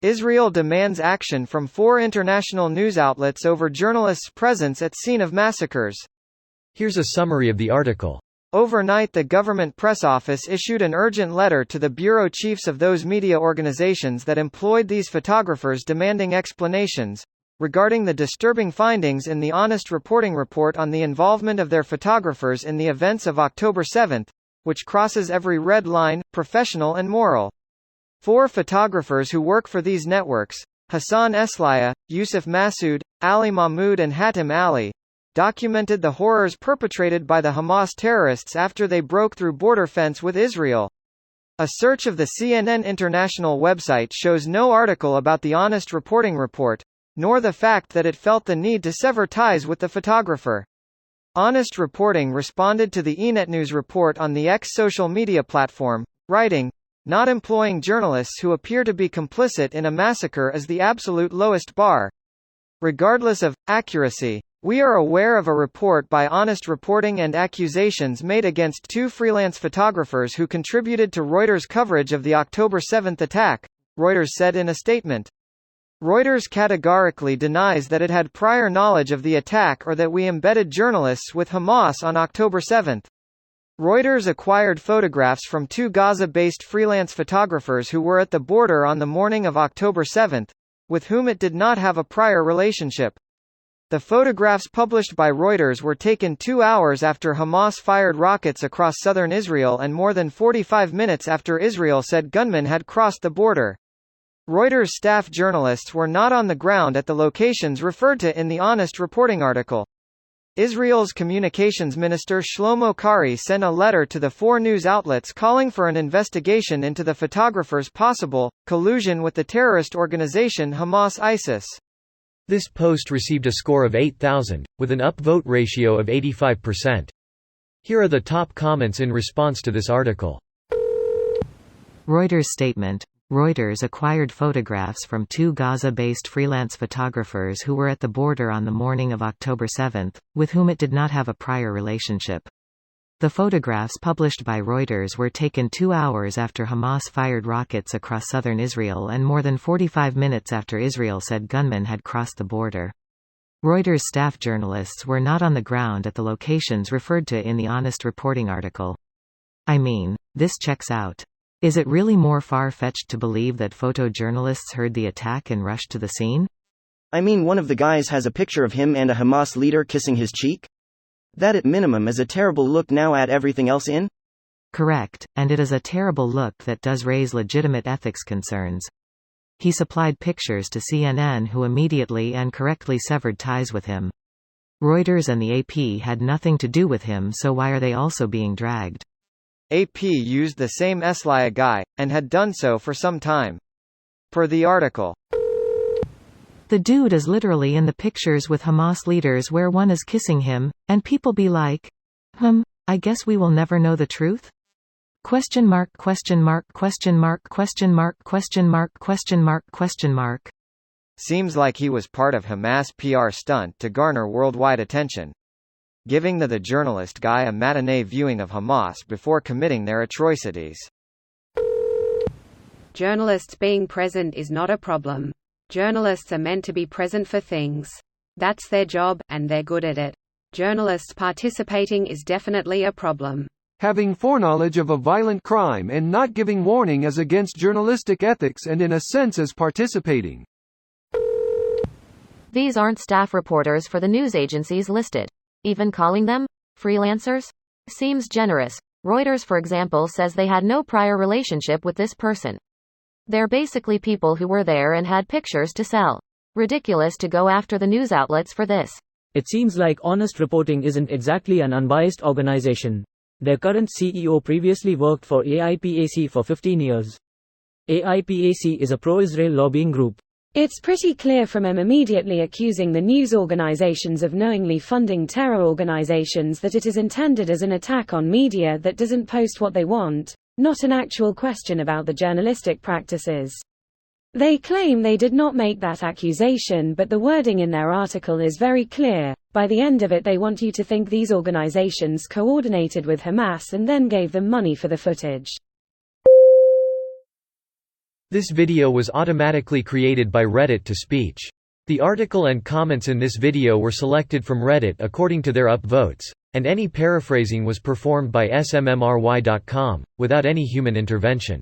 Israel demands action from 4 international news outlets over journalists' presence at scene of massacres. Here's a summary of the article. Overnight, the government press office issued an urgent letter to the bureau chiefs of those media organizations that employed these photographers demanding explanations regarding the disturbing findings in the Honest Reporting report on the involvement of their photographers in the events of October 7, which crosses every red line, professional and moral. 4 photographers who work for these networks, Hassan Eslaya, Yusuf Masood, Ali Mahmoud and Hatim Ali, documented the horrors perpetrated by the Hamas terrorists after they broke through border fence with Israel. A search of the CNN International website shows no article about the Honest Reporting report, nor the fact that it felt the need to sever ties with the photographer. Honest Reporting responded to the eNetNews report on the X social media platform, writing, "Not employing journalists who appear to be complicit in a massacre is the absolute lowest bar. Regardless of accuracy, we are aware of a report by Honest Reporting and accusations made against 2 freelance photographers who contributed to Reuters' coverage of the October 7 attack," Reuters said in a statement. Reuters categorically denies that it had prior knowledge of the attack or that we embedded journalists with Hamas on October 7. Reuters acquired photographs from 2 Gaza-based freelance photographers who were at the border on the morning of October 7, with whom it did not have a prior relationship. The photographs published by Reuters were taken 2 hours after Hamas fired rockets across southern Israel and more than 45 minutes after Israel said gunmen had crossed the border. Reuters staff journalists were not on the ground at the locations referred to in the Honest Reporting article. Israel's communications minister Shlomo Kari sent a letter to the 4 news outlets calling for an investigation into the photographers' possible collusion with the terrorist organization Hamas-ISIS. This post received a score of 8,000, with an upvote ratio of 85%. Here are the top comments in response to this article. Reuters statement. Reuters acquired photographs from 2 Gaza-based freelance photographers who were at the border on the morning of October 7, with whom it did not have a prior relationship. The photographs published by Reuters were taken 2 hours after Hamas fired rockets across southern Israel and more than 45 minutes after Israel said gunmen had crossed the border. Reuters staff journalists were not on the ground at the locations referred to in the Honest Reporting article. I mean, this checks out. Is it really more far-fetched to believe that photojournalists heard the attack and rushed to the scene? I mean, one of the guys has a picture of him and a Hamas leader kissing his cheek? That at minimum is a terrible look. Now add everything else in? Correct, and it is a terrible look that does raise legitimate ethics concerns. He supplied pictures to CNN, who immediately and correctly severed ties with him. Reuters and the AP had nothing to do with him, so why are they also being dragged? AP used the same Eslaya guy, and had done so for some time. Per the article, the dude is literally in the pictures with Hamas leaders where one is kissing him, and people be like, I guess we will never know the truth? Question mark, question mark, question mark, question mark, question mark, question mark, question mark. Seems like he was part of Hamas' PR stunt to garner worldwide attention, giving the journalist guy a matinee viewing of Hamas before committing their atrocities. Journalists being present is not a problem. Journalists are meant to be present for things. That's their job, and they're good at it. Journalists participating is definitely a problem. Having foreknowledge of a violent crime and not giving warning is against journalistic ethics and in a sense is participating. These aren't staff reporters for the news agencies listed. Even calling them freelancers seems generous. Reuters, for example, says they had no prior relationship with this person. They're basically people who were there and had pictures to sell. Ridiculous to go after the news outlets for this. It seems like Honest Reporting isn't exactly an unbiased organization. Their current CEO previously worked for AIPAC for 15 years. AIPAC is a pro-Israel lobbying group. It's pretty clear from him immediately accusing the news organizations of knowingly funding terror organizations that it is intended as an attack on media that doesn't post what they want, not an actual question about the journalistic practices. They claim they did not make that accusation, but the wording in their article is very clear. By the end of it, they want you to think these organizations coordinated with Hamas and then gave them money for the footage. This video was automatically created by Reddit to speech. The article and comments in this video were selected from Reddit according to their upvotes, and any paraphrasing was performed by smmry.com, without any human intervention.